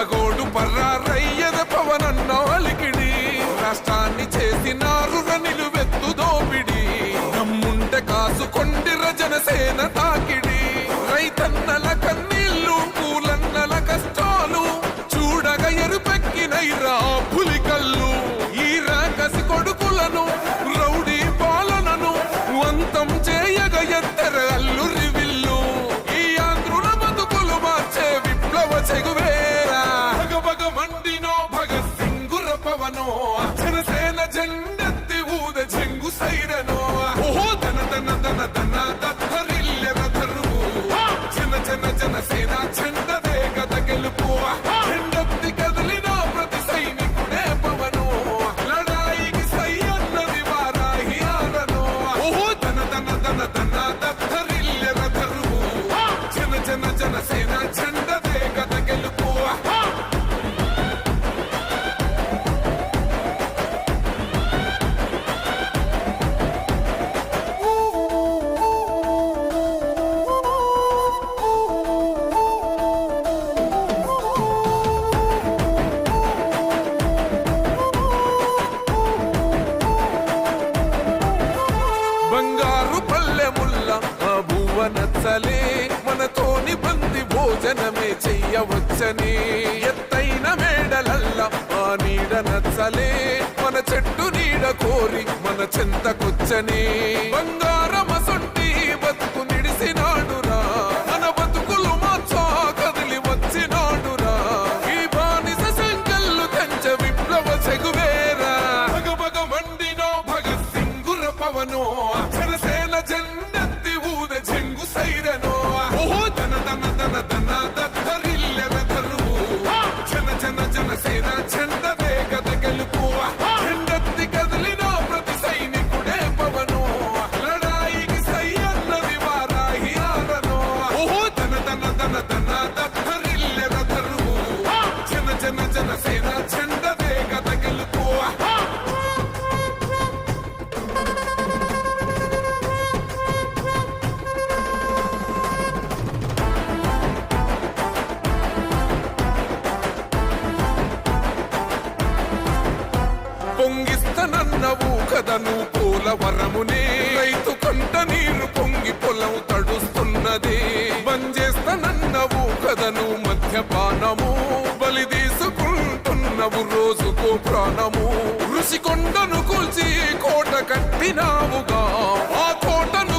పగోడు పర్రారయ్యద పవనన్న అలికిడి రాష్ట్రాన్ని చేసినారు నిలువెత్తు దోపిడి నమ్ముంటే కాసుకొండిర జనసేన తాకిడి రైతన్నల కన్నీళ్లు పూలన్నల కష్టాలు చూడగ ఎరుపెక్కినైరా పులికల్లు ఈ రాకసి కొడుకులను రౌడీ పాలనను అంతం చేయగ ఎత్తర అల్లురి విల్లు ఈ ఆంధ్రుల బతుకులు మార్చే విప్లవ చెగువేరా భగ మండినో భగత్ సింగుర పవనో జనసేన జెండెత్తి ఊద చెంగు సైరనో ఓహో ధన ధన ధన ధన దత్తరిల్లెర ధరువు జన జన జనసేన చెండదే గద గెలుపు చెండెత్తి కదిలిన ప్రతి సైనికుడే పవను లడాయికి సై అన్నది వారాహి ఆరనో ఓహో ధన ధన ధన ధన దత్తరిల్లెర ధరువు జన జన జనసేన చెండదే గద గెలుపు బంగారు పల్లెముల్ల ఆ భువ నచ్చలే మనతోని బంది భోజనమే చెయ్యవచ్చని ఎత్తైన మేడలల్ల ఆ నీడ నచ్చలే మన చెట్టు నీడ కోరి మన చెంతకొచ్చని బంగారమసొంటి బతుకు నిడిసినాడురా మన బతుకులు మార్చా కదిలి వచ్చినాడురా ఈ బానిస సంకల్లు కంచ విప్లవ చెగువేరా భగ మండినో భగత్ సింగుర పవనో జనసేన జెండెత్తి ఊద చెంగు సైరనో ఓహో ధన ధన ధన ధన దత్తరిల్లెర ధరువు జన జన జనసేన చెండదే గద గెలుపు చెండెత్తి కదిలిన ప్రతి సైనికుడే పవను లడాయికి సై అన్నది వారాహి ఆరనో ఓహో ధన ధన ధన ధన దత్తరిల్లెర ధరువు జన జన జనసేన చెండదే గద గెలుపు పొంగిస్తనన్నవు కదను పోలవరమునే రైతు కంట నీరు పొంగి పొలం తడుస్తున్నది బంజేస్తనన్నవు కదను మద్యపానము బలి తీసుకుంటున్నవు రోజుకో ప్రాణము ఋషికొండను కూల్చి కోట కట్టినావుగా ఆ కోటను